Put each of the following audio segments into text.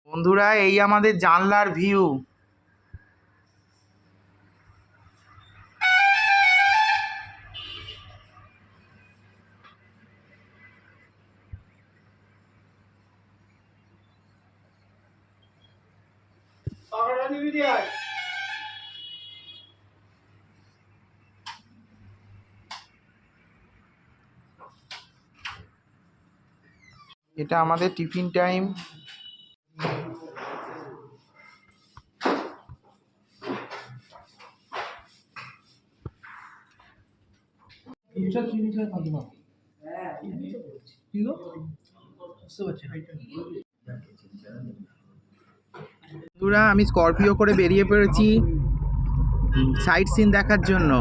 বন্ধুরা, এই আমাদের জানলার ভিউ। এটা আমাদের টিফিন টাইম। বন্ধুরা, আমি স্করপিও করে বেরিয়ে পড়েছি সাইট সিন দেখার জন্য।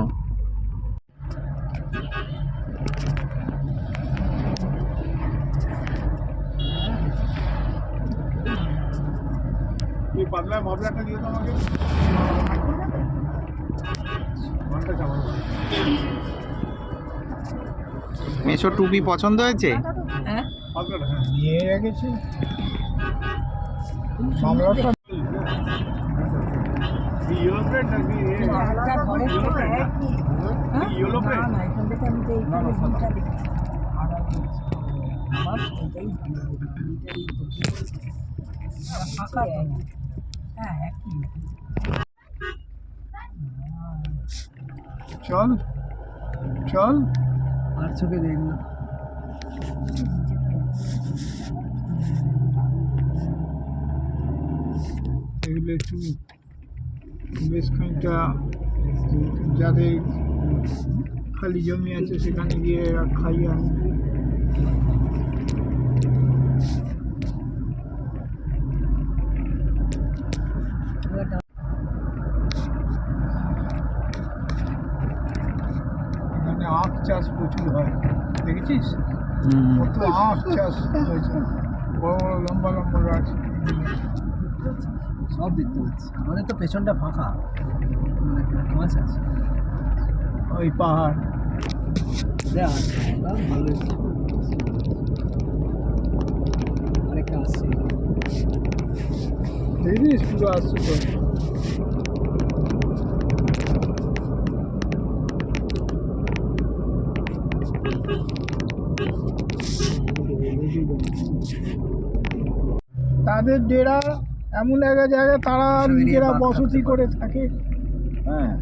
মেশো টুপি পছন্দ হয়েছে? নিয়ে গেছি চল চল আর চোখে দেখ না। এগুলো একটু বেশ খানিকটা যাদের খালি জমি আছে সেখানে গিয়ে খাইয়ে আনি। এখানে আখ চাষ প্রচুর হয়, দেখেছিস? কত আখ চাষ হয়েছে, বড় বড় লম্বা লম্বা গাছ সব দেখতে পাচ্ছি। আমাদের তো পেছনটা ফাঁকা, মাছ আছে ওই পাহাড় ভালো। আরেকটা আসছে, দেখিস পুরো আসছে তো। তাদের ডেরা এমন একটা জায়গায় তারা নিজেরা বসতি করে থাকে। হ্যাঁ,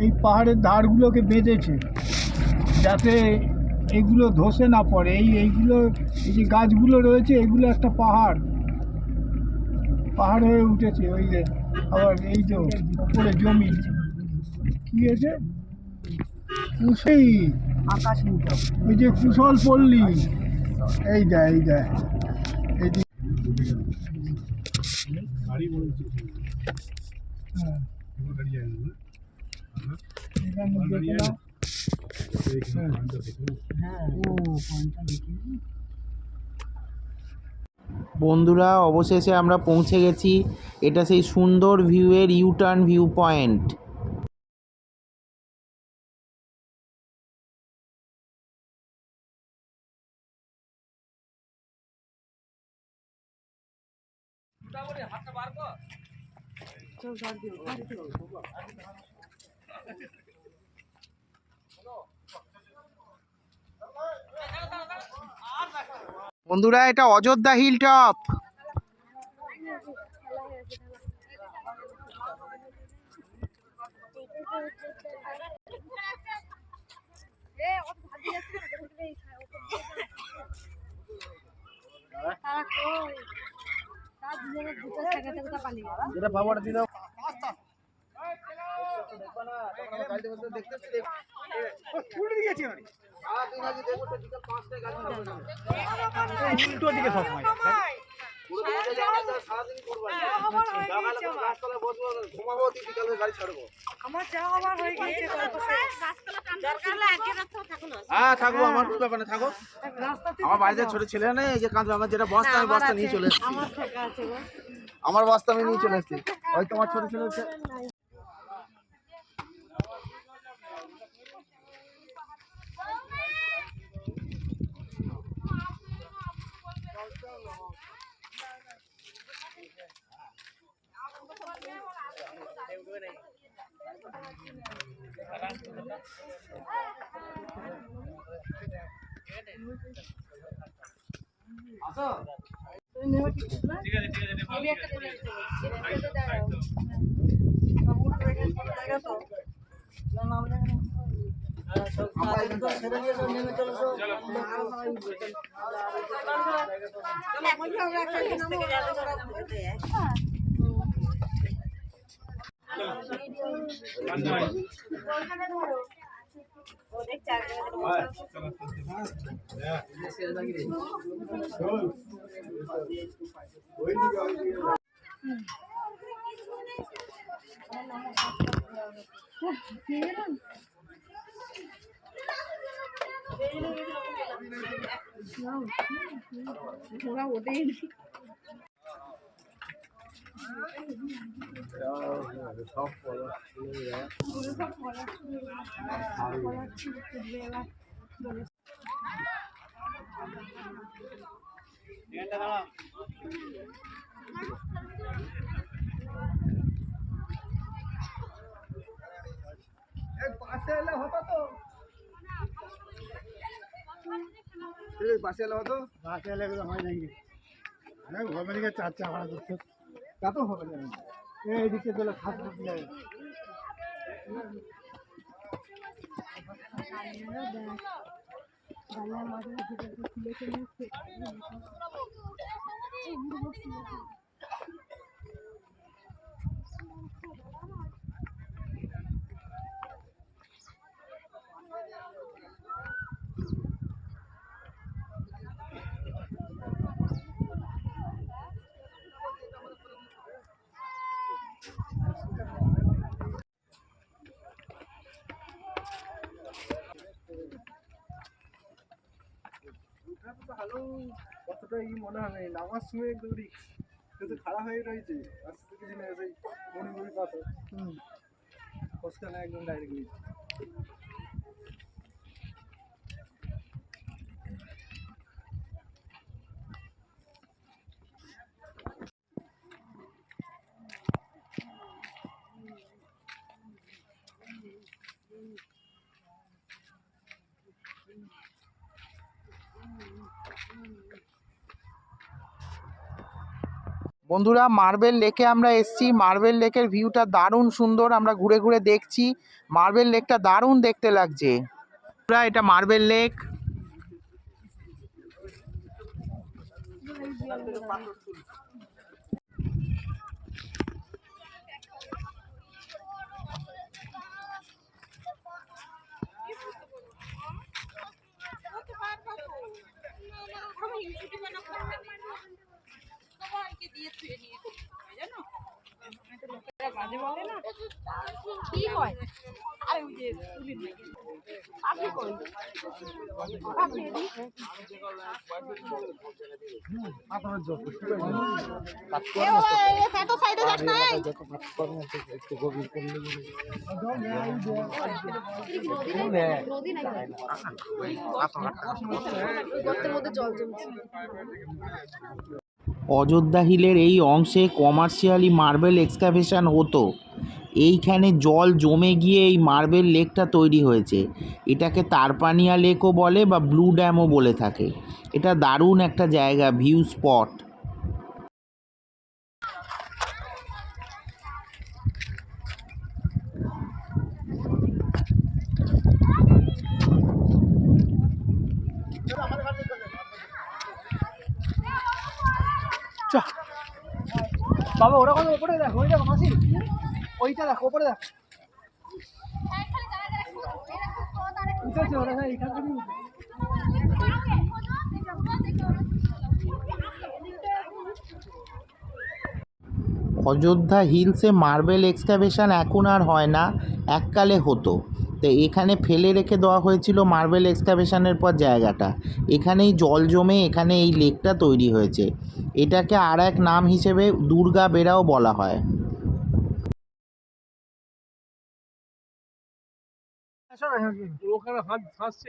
এই পাহাড়ের ধারগুলোকে বেঁধেছে যাতে এইগুলো ধসে না পড়ে। এইগুলো এই যে গাছগুলো রয়েছে এগুলো একটা পাহাড় হয়ে উঠেছে। ওই যে আবার এই যে উপরে জমি কি হয়েছে, কুশেই আকাশ, ওই যে কুশল পল্লী, এই দেয় এই যে বন্ধুরা, অবশেষে আমরা পৌঁছে গেছি। এটা সেই সুন্দর ভিউয়ের ইউটার্ন ভিউ পয়েন্ট। বন্ধুরা, এটা অযোধ্যা হিল টপ। যেটা বাবাটা দিয়ে দাও। হ্যাঁ থাকবো, আমার কোনো ব্যাপার না, থাকো। আমার বাড়িতে ছোট ছেলে নেই, এই যে কাঁদবে। আমার যেটা বস্তা, আমি বস্তা নিয়ে চলে এসেছি। আমার বস্তা আমি নিয়ে চলে এসেছি। ওই তোমার ছোট ছেলে আসো पासे एले होता तो पासे एले होतो पासे एले तो হয় নাকি না ঘর থেকে চার চা ভাড়া করতে তা তো হবে না এই দিকে চলে খাট দিলে ভালো কতটা মনে হবে নামার সময় একদম রিক্স কিন্তু খাড়া হয়ে রয়েছে রাস্তা কিছু নেই সেই মণিপুরি পাথর একদম ডাইরেক্ট বন্ধুরা মার্বেল লেকে আমরা এসেছি। মার্বেল লেকের ভিউটা দারুণ সুন্দর, আমরা ঘুরে ঘুরে দেখছি। মার্বেল লেকটা দারুণ দেখতে লাগছে। এটা মার্বেল লেক। অযোধ্যা হিলের এই অংশে কমার্শিয়ালি মার্বেল এক্সকাভেশন হতো। এইখানে জল জমে গিয়ে এই মার্বেল লেকটা তৈরি হয়েছে। এটাকে তারপানিয়া লেকও বলে বা ব্লু ড্যামও বলে থাকে। এটা দারুণ একটা জায়গা, ভিউ স্পট। বাবা ওরা কোনো উপরে দেখো, ওই দেখো মাসি, ওইটা দেখো উপরে দেখো। উঠেছে ওরা, হ্যাঁ এইখান থেকে অযোধ্যা হিলসে মার্বেল এক্সকাভেশন এখন আর হয় না, এককালে হতো। তো এখানে ফেলে রেখে দেওয়া হয়েছিল মার্বেল এক্সকাভেশনের পর জায়গাটা। এখানেই জল জমে এখানে এই লেকটা তৈরি হয়েছে। এটাকে আর এক নাম হিসেবে দুর্গা বেড়াও বলা হয়। ওখানে হাসছে।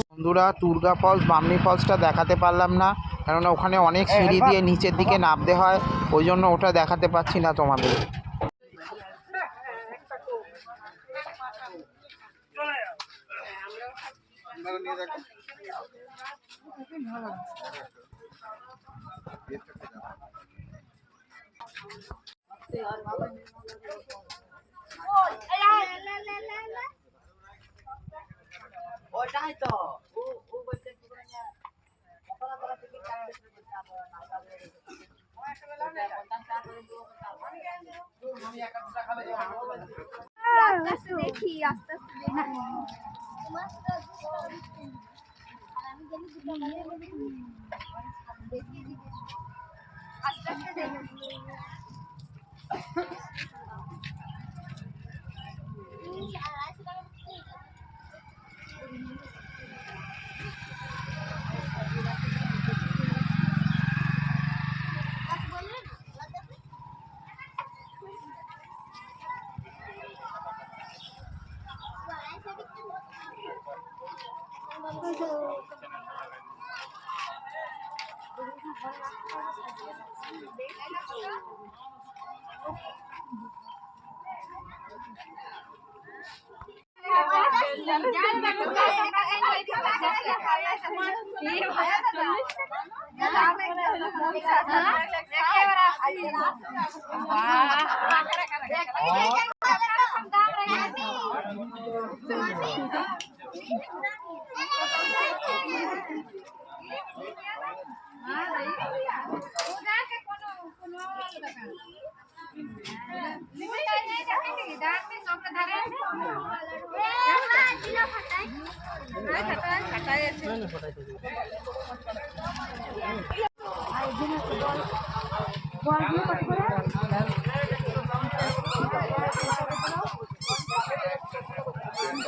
বন্ধুরা দুর্গা ফলস বামনি ফলসটা দেখাতে পারলাম না, কেননা ওখানে অনেক সিঁড়ি দিয়ে নিচের দিকে নামতে হয়, ওই জন্য ওটা দেখাতে পারছি না তোমাদের। ওটাই তো দেখি আস্তে আস্তে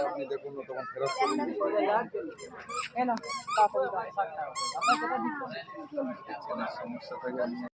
আপনি দেখুন তখন ফেরত করে সমস্যা থেকে